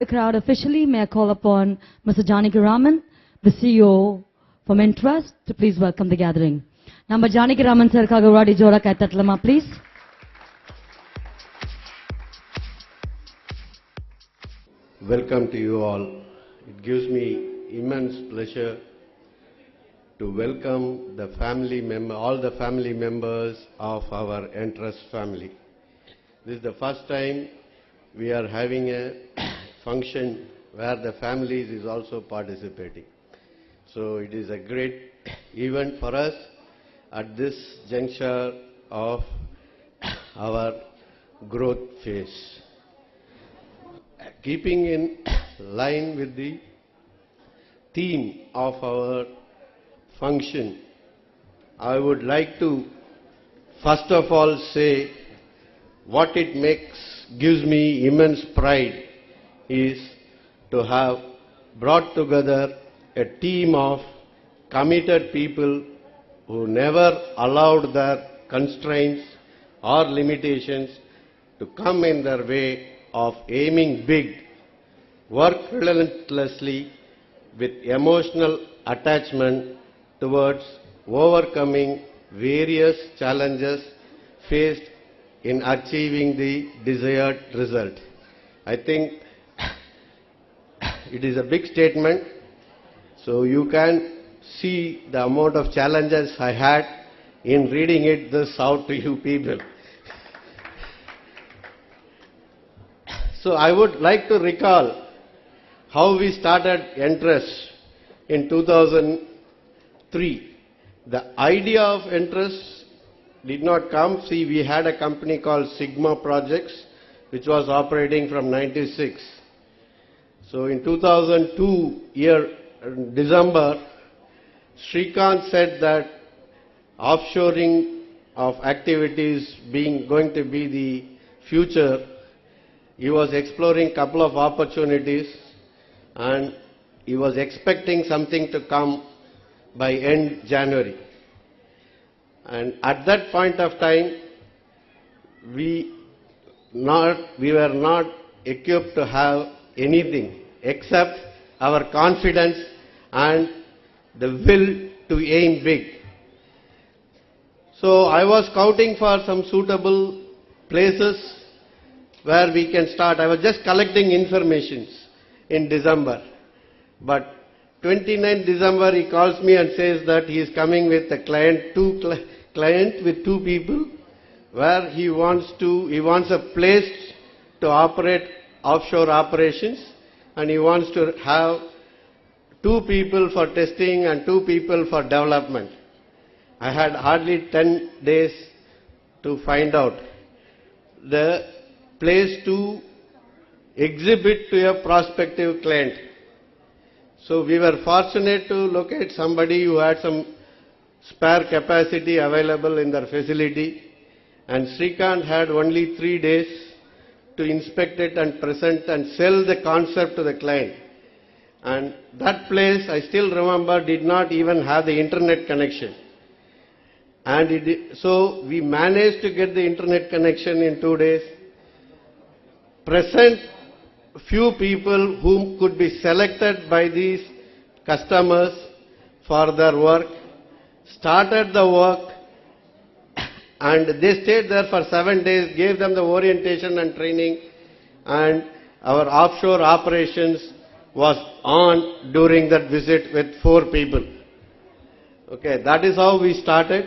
The crowd officially, may I call upon Mr. Janaki Raman, the CEO from Entrust, to please welcome the gathering. Number Janaki Raman sir Kagawadi Jora Kaitatlama, please. Welcome to you all. It gives me immense pleasure to welcome the all the family members of our Entrust family. This is the first time we are having a function where the families is also participating. So it is a great event for us at this juncture of our growth phase. Keeping in line with the theme of our function, I would like to first of all say what gives me immense pride is to have brought together a team of committed people who never allowed their constraints or limitations to come in their way of aiming big, work relentlessly with emotional attachment towards overcoming various challenges faced in achieving the desired result. I think it is a big statement, so you can see the amount of challenges I had in reading this out to you people. So I would like to recall how we started Entrust in 2003. The idea of Entrust did not come. See, we had a company called Sigma Projects, which was operating from 96. So in 2002 December, Srikanth said that offshoring of activities going to be the future. He was exploring a couple of opportunities and he was expecting something to come by end January. And at that point of time, we were not equipped to have anything except our confidence and the will to aim big. So I was scouting for some suitable places where we can start. I was just collecting information in December. But 29th December he calls me and says that he is coming with a client with two people, where he wants a place to operate offshore operations, and he wants to have 2 people for testing and 2 people for development. I had hardly 10 days to find out the place to exhibit to a prospective client. So we were fortunate to locate somebody who had some spare capacity available in their facility, and Srikanth had only 3 days to inspect it and present and sell the concept to the client. And that place, I still remember, did not even have the internet connection. And so we managed to get the internet connection in 2 days, present few people whom could be selected by these customers for their work, started the work, and they stayed there for 7 days, gave them the orientation and training, and our offshore operations was on during that visit with 4 people. Okay, that is how we started.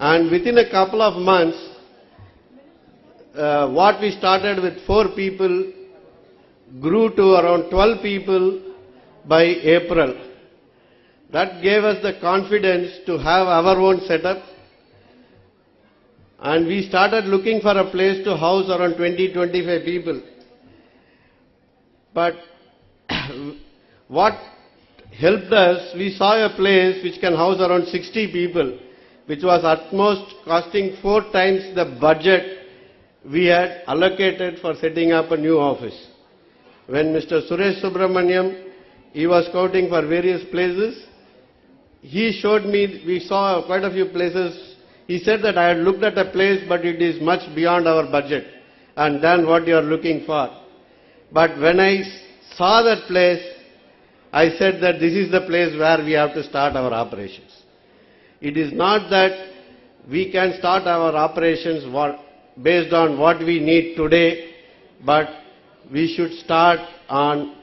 And within a couple of months, what we started with 4 people grew to around 12 people by April. That gave us the confidence to have our own setup. And we started looking for a place to house around 20-25 people. But what helped us, we saw a place which can house around 60 people, which was at most costing 4 times the budget we had allocated for setting up a new office. When Mr. Suresh Subramaniam, he was scouting for various places, he showed me, we saw quite a few places. He said that I had looked at a place, but it is much beyond our budget and than what you are looking for. But when I saw that place, I said that this is the place where we have to start our operations. It is not that we can start our operations based on what we need today, but we should start on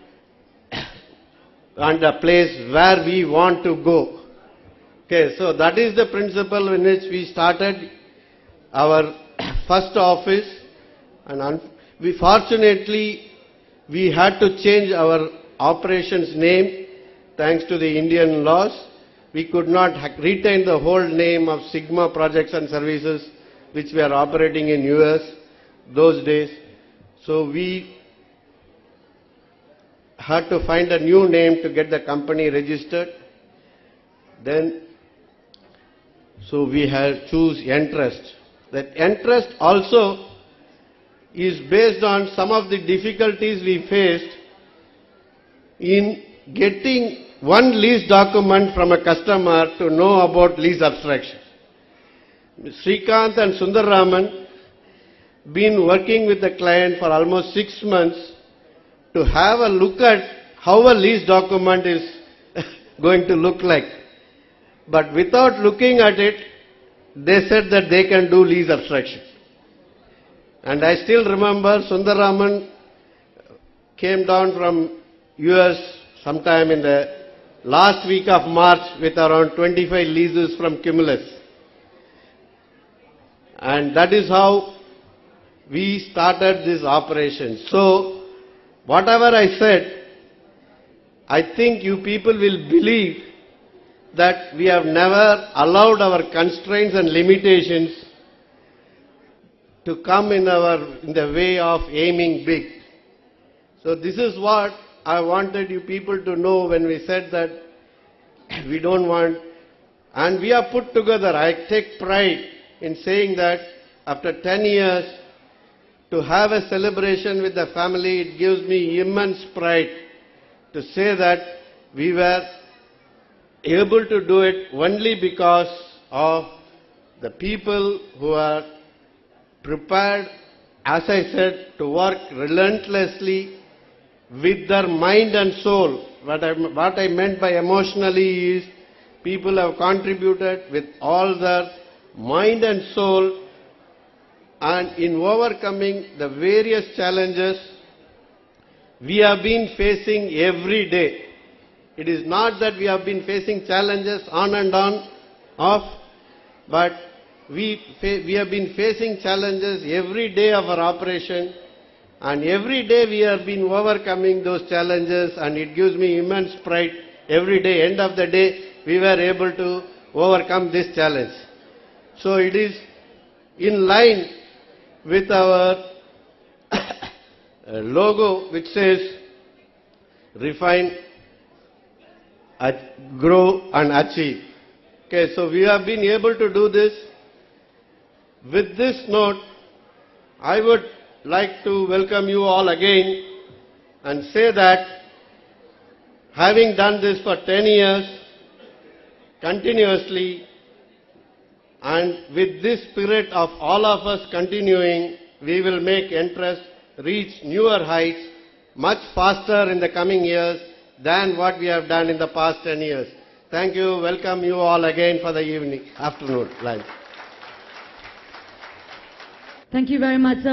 the place where we want to go. Okay, so that is the principle in which we started our first office, and fortunately we had to change our operations name thanks to the Indian laws. We could not retain the whole name of Sigma Projects and Services, which we are operating in US those days. So we had to find a new name to get the company registered. Then, so we had choose Entrust. That Entrust also is based on some of the difficulties we faced in getting one lease document from a customer to know about lease abstraction. Srikanth and Sundararaman been working with the client for almost 6 months to have a look at how a lease document is going to look like. But without looking at it, they said that they can do lease abstraction. And I still remember Sundararaman came down from US sometime in the last week of March with around 25 leases from Cumulus. And that is how we started this operation. So, whatever I said, I think you people will believe that we have never allowed our constraints and limitations to come in the way of aiming big. So this is what I wanted you people to know when we said that we don't want, and we have put together, I take pride in saying that after 10 years, to have a celebration with the family, it gives me immense pride to say that we were able to do it only because of the people who are prepared, as I said, to work relentlessly with their mind and soul. What I meant by emotionally is people have contributed with all their mind and soul, and in overcoming the various challenges we have been facing every day. It is not that we have been facing challenges on and on, off, but we have been facing challenges every day of our operation, and every day we have been overcoming those challenges, and it gives me immense pride. Every day, end of the day, we were able to overcome this challenge. So it is in line with our logo, which says refine, grow and achieve. Okay, so we have been able to do this. With this note, I would like to welcome you all again and say that having done this for 10 years continuously, and with this spirit of all of us continuing, we will make Entrust reach newer heights much faster in the coming years than what we have done in the past 10 years. Thank you. Welcome you all again for the afternoon lunch. Thank you very much, sir.